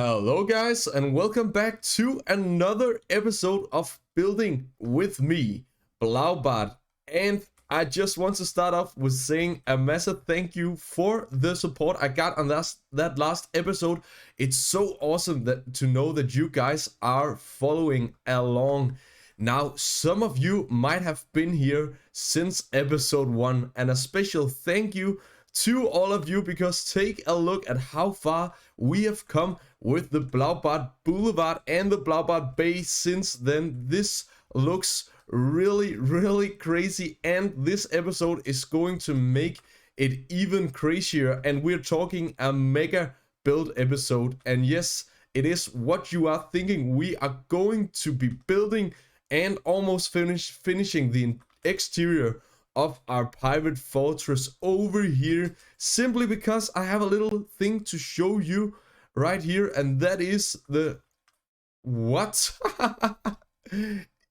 Hello guys, and welcome back to another episode of Building with me, MacLeod. And I just want to start off with saying a massive thank you for the support I got on that last episode. It's so awesome to know that you guys are following along. Now, some of you might have been here since episode 1, and a special thank you to all of you, because take a look at how far we have come with the MacLeod Boulevard and the MacLeod Bay since then. This looks really crazy, and this episode is going to make it even crazier, and we're talking a mega build episode. And yes, it is what you are thinking. We are going to be building and almost finishing the exterior of our pirate fortress over here, simply because I have a little thing to show you right here, and that is the what?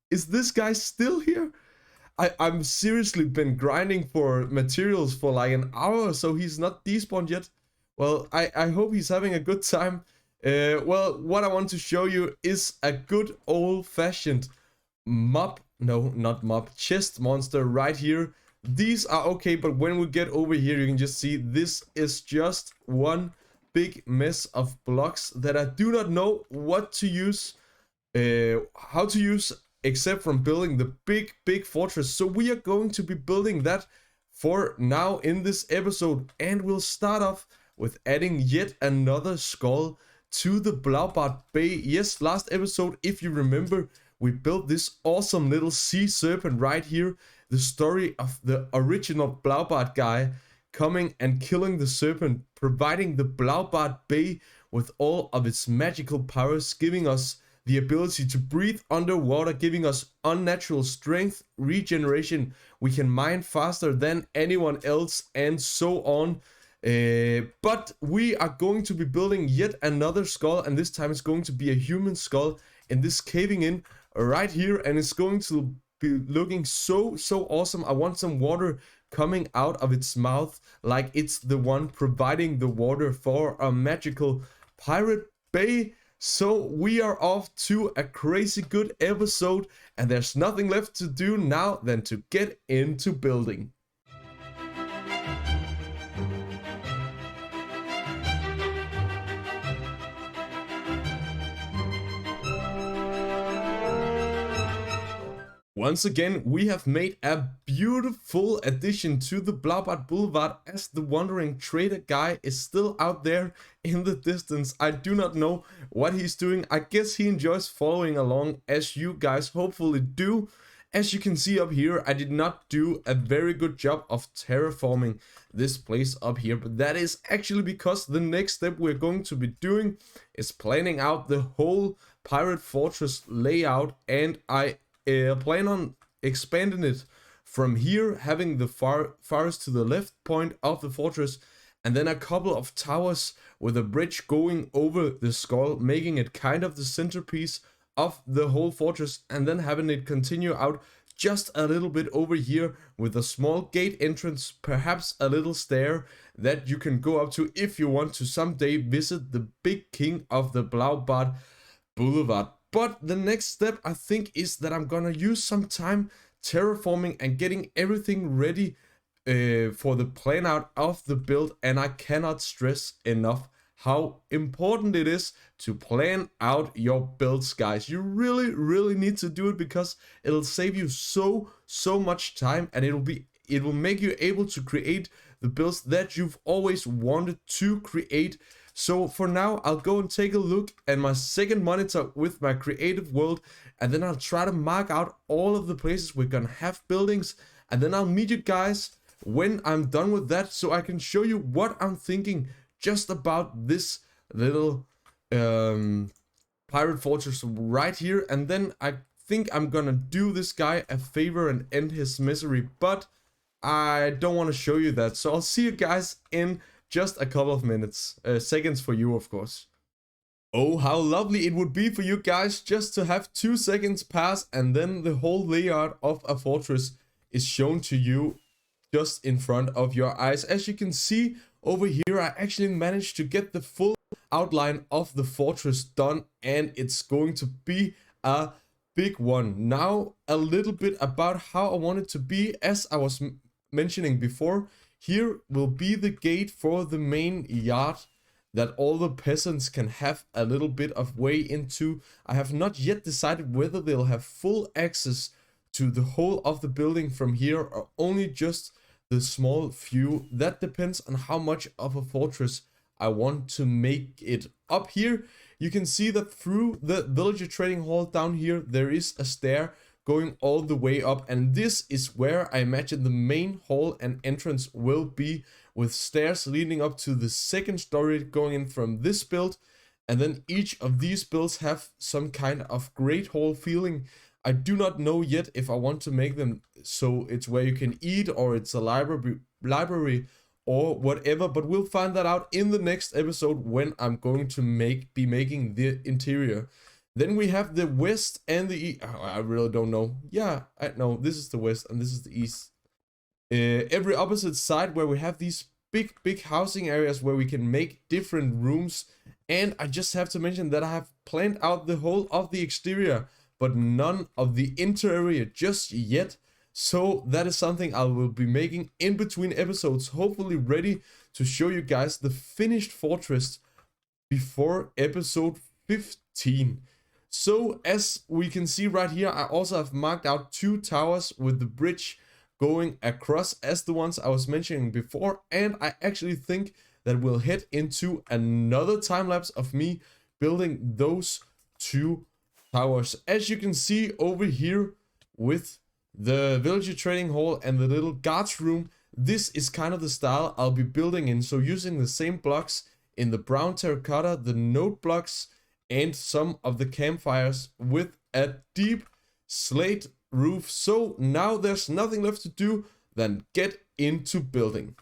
Is this guy still here? I'm seriously been grinding for materials for like an hour, so he's not despawned yet. Well, I hope he's having a good time. Well, what I want to show you is a good old-fashioned chest monster right here. These are okay, but when we get over here, you can just see this is just one big mess of blocks that I do not know what to use, how to use, except from building the big fortress. So we are going to be building that for now in this episode, and we'll start off with adding yet another skull to the MacLeod Bay. Yes, last episode, if you remember, we built this awesome little sea serpent right here. The story of the original MacLeod guy coming and killing the serpent, providing the MacLeod Bay with all of its magical powers, giving us the ability to breathe underwater, giving us unnatural strength, regeneration. We can mine faster than anyone else, and so on. But we are going to be building yet another skull, and this time it's going to be a human skull in this caving in right here, and it's going to be looking so awesome. I want some water coming out of its mouth, like it's the one providing the water for a magical pirate bay. So we are off to a crazy good episode, and there's nothing left to do now than to get into building. Once again, we have made a beautiful addition to the MacLeod Boulevard, as the wandering trader guy is still out there in the distance. I do not know what he's doing. I guess he enjoys following along, as you guys hopefully do. As you can see up here, I did not do a very good job of terraforming this place up here, but that is actually because the next step we're going to be doing is planning out the whole pirate fortress layout, and I plan on expanding it from here, having the forest to the left point of the fortress, and then a couple of towers with a bridge going over the skull, making it kind of the centerpiece of the whole fortress, and then having it continue out just a little bit over here with a small gate entrance, perhaps a little stair that you can go up to if you want to someday visit the big king of the MacLeod Boulevard. But the next step, I think, is that I'm gonna use some time terraforming and getting everything ready for the plan out of the build. And I cannot stress enough how important it is to plan out your builds, guys. You really need to do it, because it'll save you so much time, and it will make you able to create the builds that you've always wanted to create. So for now, I'll go and take a look at my second monitor with my creative world, and then I'll try to mark out all of the places we're gonna have buildings, and then I'll meet you guys when I'm done with that, so I can show you what I'm thinking just about this little pirate fortress right here. And then I think I'm gonna do this guy a favor and end his misery, but I don't want to show you that. So I'll see you guys in just a couple of minutes, seconds for you, of course. Oh, how lovely it would be for you guys just to have 2 seconds pass, and then the whole layout of a fortress is shown to you just in front of your eyes. As you can see over here, I actually managed to get the full outline of the fortress done, and it's going to be a big one. Now a little bit about how I want it to be. As I was mentioning before, here will be the gate for the main yard that all the peasants can have a little bit of way into. I have not yet decided whether they'll have full access to the whole of the building from here or only just the small few. That depends on how much of a fortress I want to make it. Up here you can see that through the villager trading hall down here there is a stair going all the way up, and this is where I imagine the main hall and entrance will be, with stairs leading up to the second story going in from this build. And then each of these builds have some kind of great hall feeling. I do not know yet if I want to make them so it's where you can eat, or it's a library or whatever, but we'll find that out in the next episode when I'm going to be making the interior. Then we have the west and the east. Oh, I really don't know. Yeah, I know this is the west and this is the east. Every opposite side where we have these big housing areas where we can make different rooms. And I just have to mention that I have planned out the whole of the exterior, but none of the interior just yet. So that is something I will be making in between episodes, hopefully ready to show you guys the finished fortress before episode 15. So as we can see right here, I also have marked out 2 towers with the bridge going across as the ones I was mentioning before, and I actually think that we'll head into another time lapse of me building those 2 towers. As you can see over here with the villager trading hall and the little guards room, this is kind of the style I'll be building in. So using the same blocks in the brown terracotta, the note blocks, and some of the campfires with a deep slate roof. So now there's nothing left to do than get into building.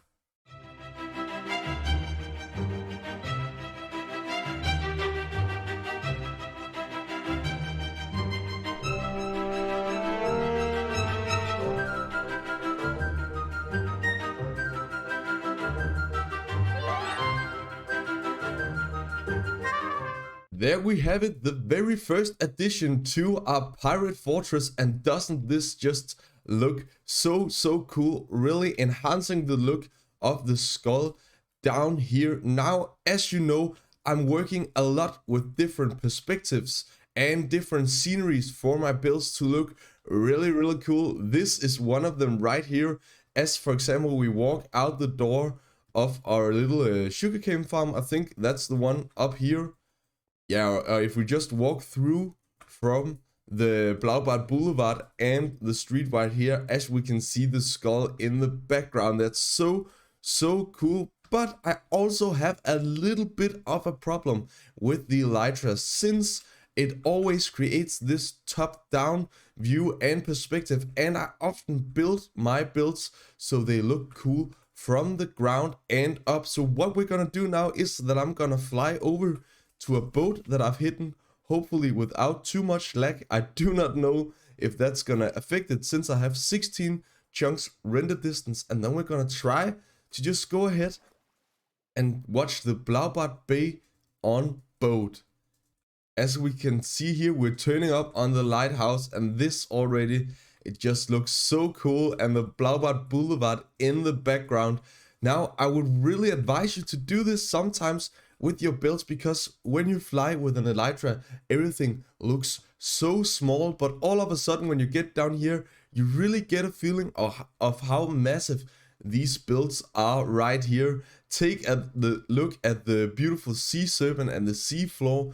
There we have it, the very first addition to our pirate fortress, and doesn't this just look so cool, really enhancing the look of the skull down here. Now, as you know, I'm working a lot with different perspectives and different sceneries for my builds to look really cool. This is one of them right here, as for example we walk out the door of our little sugarcane farm. I think that's the one up here. Yeah, if we just walk through from the Blaubart Boulevard and the street right here, as we can see the skull in the background. That's so cool. But I also have a little bit of a problem with the elytra, since it always creates this top-down view and perspective, and I often build my builds so they look cool from the ground and up. So what we're gonna do now is that I'm gonna fly over to a boat that I've hidden, hopefully without too much lag. I do not know if that's gonna affect it, since I have 16 chunks render distance. And then we're gonna try to just go ahead and watch the Blaubart Bay on boat. As we can see here, we're turning up on the lighthouse, and this already, it just looks so cool, and the Blaubart Boulevard in the background. Now, I would really advise you to do this sometimes with your builds, because when you fly with an elytra, everything looks so small, but all of a sudden when you get down here, you really get a feeling of how massive these builds are right here. Take a look at the beautiful sea serpent and the sea floor,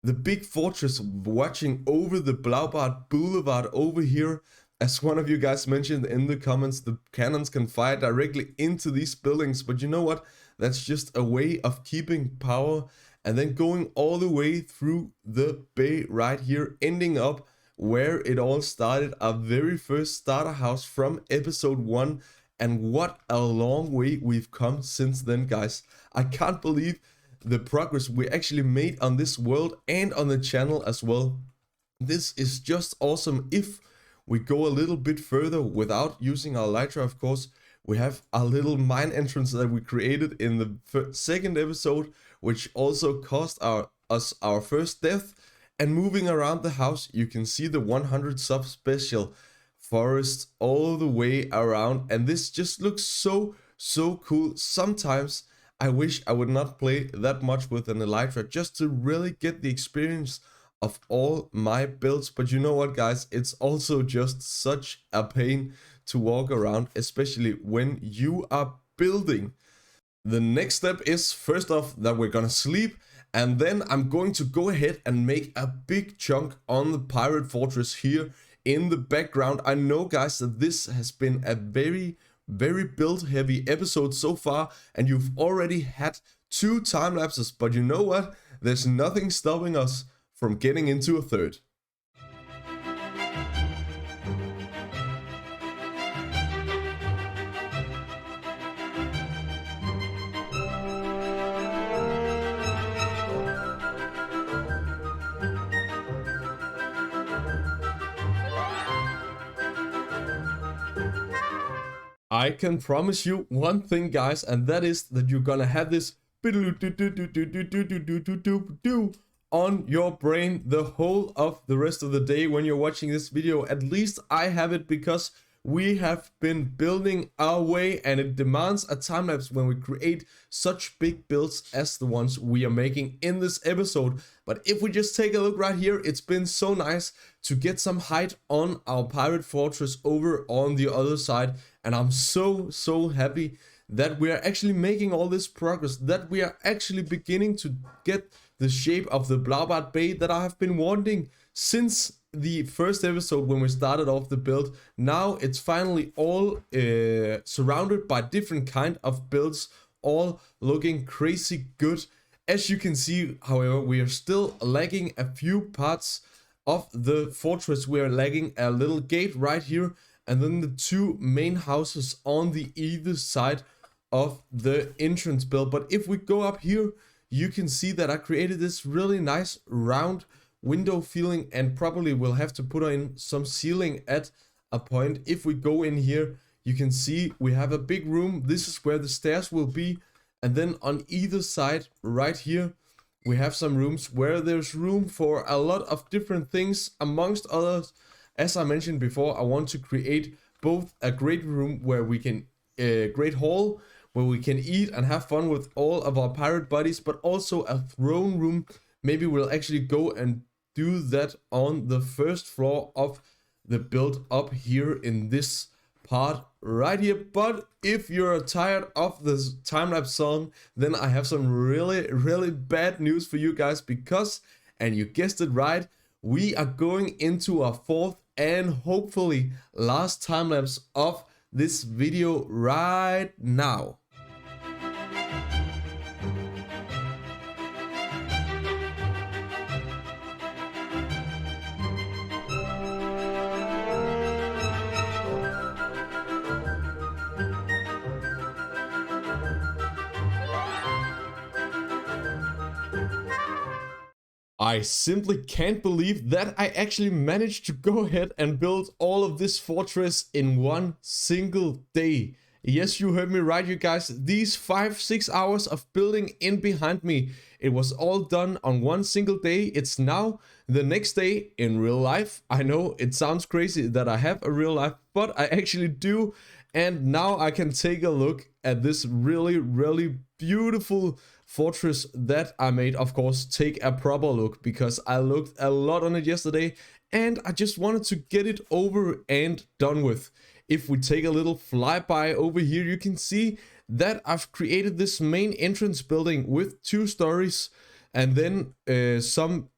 the big fortress watching over the Blaubart Boulevard over here. As one of you guys mentioned in the comments, the cannons can fire directly into these buildings, but you know what? That's just a way of keeping power, and then going all the way through the bay right here, ending up where it all started, our very first starter house from episode 1. And what a long way we've come since then, guys. I can't believe the progress we actually made on this world and on the channel as well. This is just awesome. If we go a little bit further without using our elytra, of course, We have a little mine entrance that we created in the second episode, which also cost us our first death. And moving around the house, you can see the 100 sub special forest all the way around, and this just looks so cool. Sometimes I wish I would not play that much with an elytra just to really get the experience of all my builds. But you know what, guys, it's also just such a pain to walk around, especially when you are building. The next step is, first off, that we're gonna sleep, and then I'm going to go ahead and make a big chunk on the pirate fortress here in the background. I know, guys, that this has been a very build heavy episode so far, and you've already had 2 time lapses, but you know what? There's nothing stopping us from getting into a third. I can promise you one thing, guys, and that is that you're gonna have this on your brain the whole of the rest of the day when you're watching this video. At least I have it, because we have been building our way, and it demands a time lapse when we create such big builds as the ones we are making in this episode. But if we just take a look right here, it's been so nice to get some height on our pirate fortress over on the other side, and I'm so happy that we are actually making all this progress, that we are actually beginning to get the shape of the Blaubart Bay that I have been wanting since the first episode when we started off the build. Now it's finally all surrounded by different kind of builds, all looking crazy good. As you can see, however, we are still lacking a few parts of the fortress. We are lacking a little gate right here, and then the 2 main houses on the either side of the entrance build. But if we go up here, you can see that I created this really nice round window feeling, and probably will have to put in some ceiling at a point. If we go in here, you can see we have a big room. This is where the stairs will be, and then on either side right here we have some rooms where there's room for a lot of different things. Amongst others, as I mentioned before, I want to create both a great room where we can great hall where we can eat and have fun with all of our pirate buddies, but also a throne room. Maybe we'll actually go and do that on the first floor of the build up here in this part right here. But if you're tired of this time-lapse song, then I have some really bad news for you guys, because, and you guessed it right, we are going into our 4th and hopefully last time-lapse of this video right now. I simply can't believe that I actually managed to go ahead and build all of this fortress in one single day. Yes, you heard me right, you guys. These 5-6 hours of building in behind me, it was all done on one single day. It's now the next day in real life. I know it sounds crazy that I have a real life, but I actually do. And now I can take a look at this really beautiful fortress that I made. Of course, take a proper look, because I looked a lot on it yesterday and I just wanted to get it over and done with. If we take a little flyby over here, you can see that I've created this main entrance building with 2 stories, and then some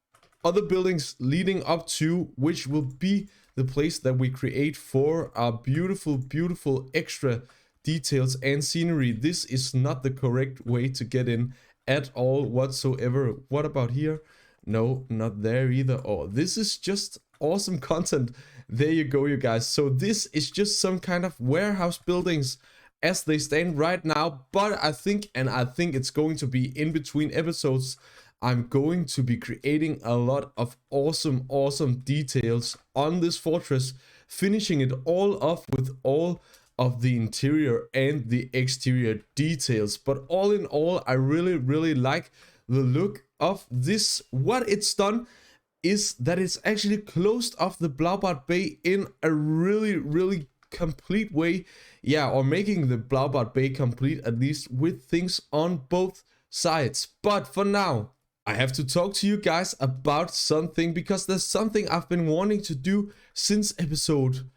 other buildings leading up to, which will be the place that we create for our beautiful extra details and scenery. This is not the correct way to get in at all whatsoever. What about here? No, not there either. Oh, this is just awesome content. There you go, you guys. So this is just some kind of warehouse buildings as they stand right now, but I think it's going to be in between episodes. I'm going to be creating a lot of awesome details on this fortress, finishing it all off with all of the interior and the exterior details. But all in all, I really like the look of this. What it's done is that it's actually closed off the Blaubart Bay in a really complete way. Yeah, or making the Blaubart Bay complete, at least with things on both sides. But for now, I have to talk to you guys about something, because there's something I've been wanting to do since episode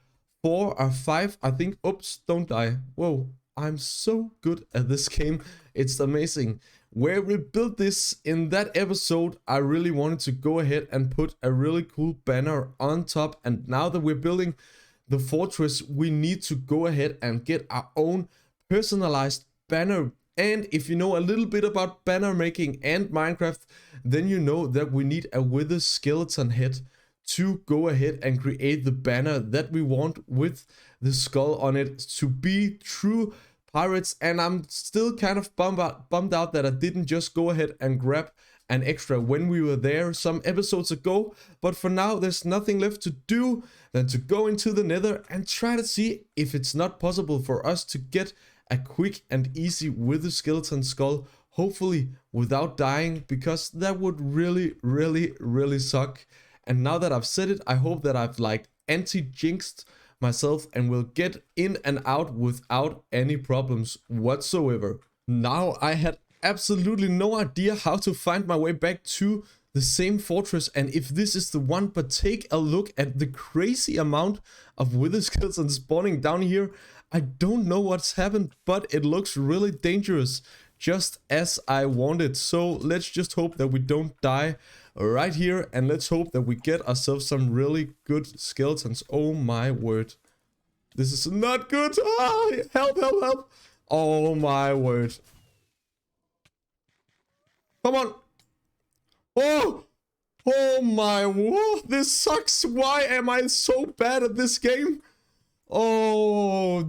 4 or 5, I think. Oops, don't die. Whoa, I'm so good at this game. It's amazing. Where we built this in that episode, I really wanted to go ahead and put a really cool banner on top. And now that we're building the fortress, we need to go ahead and get our own personalized banner. And if you know a little bit about banner making and Minecraft, then you know that we need a wither skeleton head to go ahead and create the banner that we want with the skull on it to be true pirates. And I'm still kind of bummed out that I didn't just go ahead and grab an extra when we were there some episodes ago. But for now, there's nothing left to do than to go into the nether and try to see if it's not possible for us to get a quick and easy wither skeleton skull, hopefully without dying, because that would really suck. And now that I've said it, I hope that I've like anti-jinxed myself and will get in and out without any problems whatsoever. Now, I had absolutely no idea how to find my way back to the same fortress and if this is the one, but take a look at the crazy amount of wither skeletons spawning down here. I don't know what's happened, but it looks really dangerous, just as I wanted. So let's just hope that we don't die right here, and let's hope that we get ourselves some really good skeletons. Oh my word, this is not good. Ah, help. Oh my word, come on. Oh my word, this sucks. Why am I so bad at this game? Oh,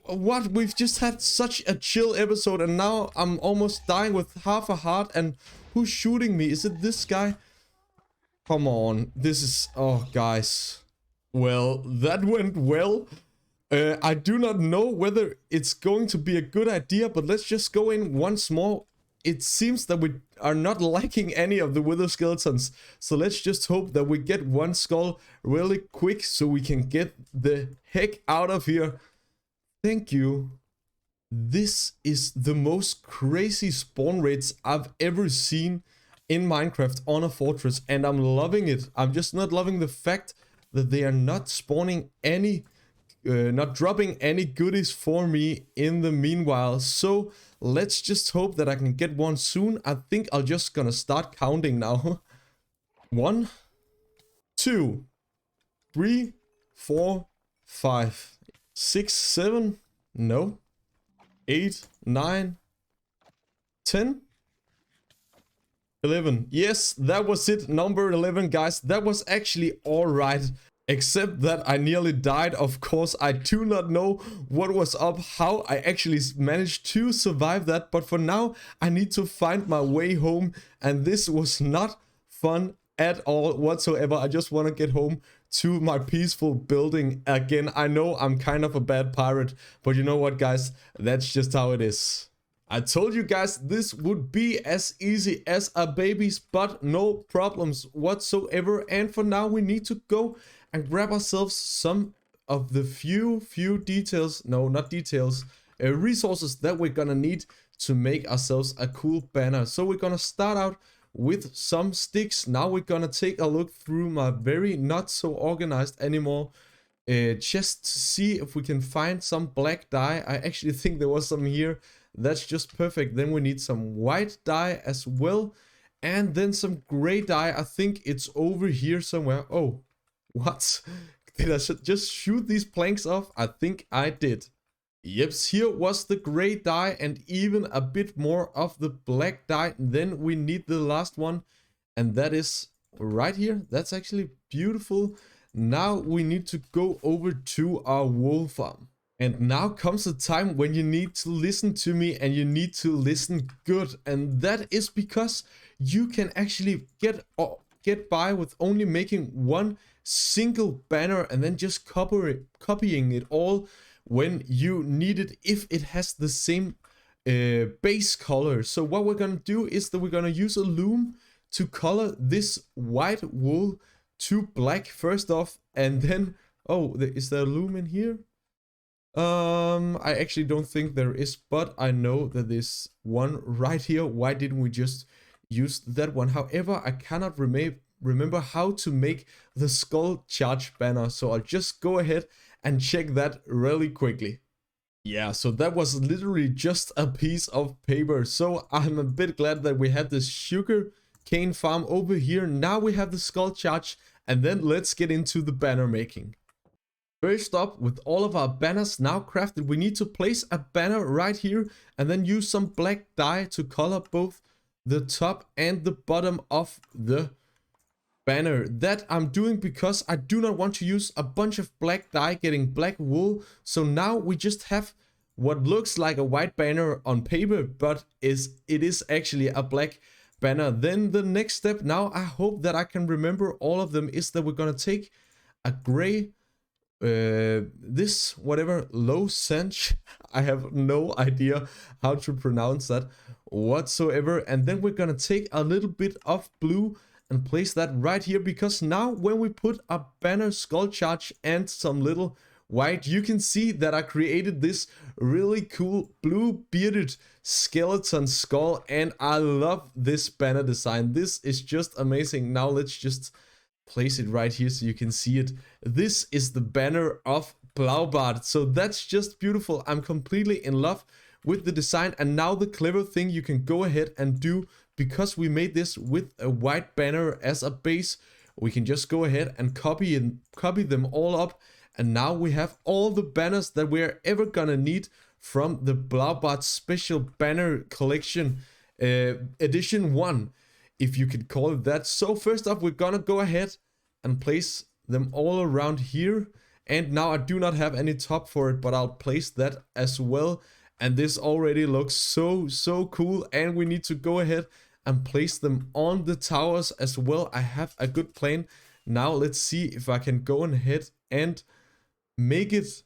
what? We've just had such a chill episode and now I'm almost dying with half a heart. And who's shooting me? Is it this guy? Come on, this is... Oh, guys. Well, that went well. I do not know whether it's going to be a good idea, but let's just go in once more. It seems that we are not liking any of the wither skeletons, so let's just hope that we get one skull really quick so we can get the heck out of here. Thank you. This is the most crazy spawn rates I've ever seen in Minecraft on a fortress, and I'm loving it. I'm just not loving the fact that they are not spawning any, not dropping any goodies for me in the meanwhile. So let's just hope that I can get one soon. I think I'll just gonna start counting now. 1, 2, 3, 4, 5, 6, 7, no, 8, 9, 10, 11. Yes, that was it, number 11, guys. That was actually all right. Except that I nearly died. Of course, I do not know what was up, how I actually managed to survive that. But for now, I need to find my way home. And this was not fun at all whatsoever. I just want to get home to my peaceful building again. I know I'm kind of a bad pirate, but you know what, guys? That's just how it is. I told you guys this would be as easy as a baby's, but no problems whatsoever. And for now, we need to go and grab ourselves some of the few details, no, not details, resources that we're gonna need to make ourselves a cool banner. So we're gonna start out with some sticks. Now we're gonna take a look through my very not so organized anymore chest to see if we can find some black dye. I actually think there was some here. That's just perfect. Then we need some white dye as well, and then some gray dye. I think it's over here somewhere. Oh, what? Did I just shoot these planks off? I think I did. Yeps, here was the gray dye and even a bit more of the black dye. Then we need the last one, and that is right here. That's actually beautiful. Now we need to go over to our wool farm. And now comes the time when you need to listen to me, and you need to listen good. And that is because you can actually get by with only making one single banner and then just copying it all when you need it if it has the same base color. So what we're gonna do is that we're gonna use a loom to color this white wool to black first off, and then, oh, is there a loom in here? I actually don't think there is, but I know that there's one right here. Why didn't we just use that one? However, I cannot remember how to make the skull charge banner, so I'll just go ahead and check that really quickly. Yeah, so that was literally just a piece of paper. So I'm a bit glad that we had this sugar cane farm over here. Now we have the skull charge, and then let's get into the banner making. First up, with all of our banners now crafted, we need to place a banner right here and then use some black dye to color both the top and the bottom of the banner. That I'm doing because I do not want to use a bunch of black dye getting black wool. So now we just have what looks like a white banner on paper, but it is actually a black banner. Then the next step, now I hope that I can remember all of them, is that we're gonna take a gray this whatever lozenge, I have no idea how to pronounce that whatsoever, and then we're gonna take a little bit of blue and place that right here, because now when we put a banner skull charge and some little white, you can see that I created this really cool blue bearded skeleton skull, and I love this banner design. This is just amazing. Now let's just place it right here so you can see it. This is the banner of Blaubart. So that's just beautiful. I'm completely in love with the design. And now the clever thing you can go ahead and do, because we made this with a white banner as a base, we can just go ahead and copy them all up. And now we have all the banners that we're ever gonna need from the Blaubart special banner collection, edition 1. If you could call it that. So first up, we're gonna go ahead and place them all around here. And now I do not have any top for it, but I'll place that as well. And this already looks so cool. And we need to go ahead and place them on the towers as well. I have a good plan. Now let's see if I can go ahead and make it.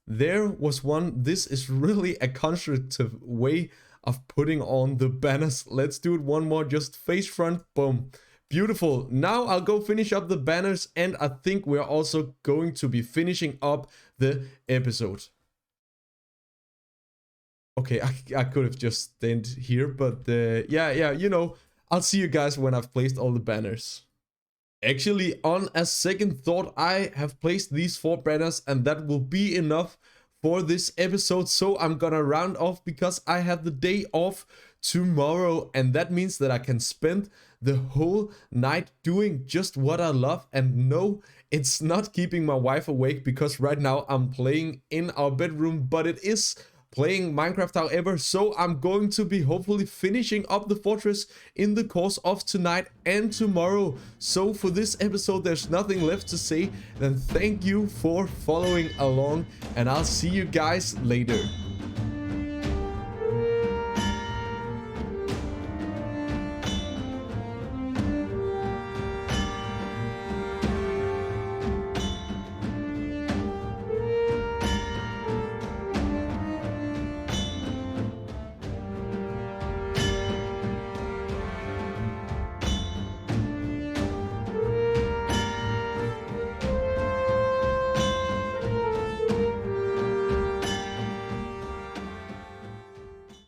There was one. This is really a constructive way of putting on the banners. Let's do it one more, just face front, boom. Beautiful. Now I'll go finish up the banners, and I think we're also going to be finishing up the episode. Okay, I could have just stayed here, but yeah, you know, I'll see you guys when I've placed all the banners. Actually, on a second thought, I have placed these 4 banners, and that will be enough for this episode. So I'm gonna round off because I have the day off tomorrow, and that means that I can spend the whole night doing just what I love. And no, it's not keeping my wife awake, because right now I'm playing in our bedroom, but it is playing Minecraft however. So I'm going to be hopefully finishing up the fortress in the course of tonight and tomorrow. So for this episode, there's nothing left to say than thank you for following along, and I'll see you guys later.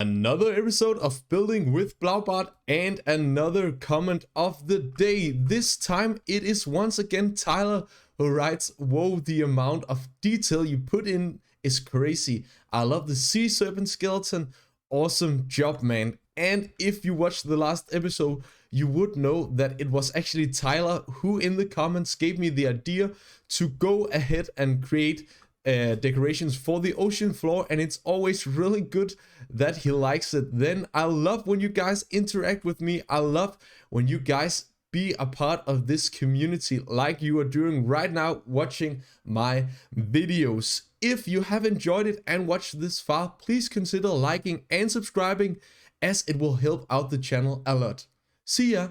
Another episode of Building with Blaubart, and another comment of the day. This time it is once again Tyler who writes, "Whoa, the amount of detail you put in is crazy. I love the sea serpent skeleton. Awesome job, man." And if you watched the last episode, you would know that it was actually Tyler who in the comments gave me the idea to go ahead and create decorations for the ocean floor, and it's always really good that he likes it. Then I love when you guys interact with me. I love when you guys be a part of this community like you are doing right now watching my videos. If you have enjoyed it and watched this far, please consider liking and subscribing, as it will help out the channel a lot. See ya!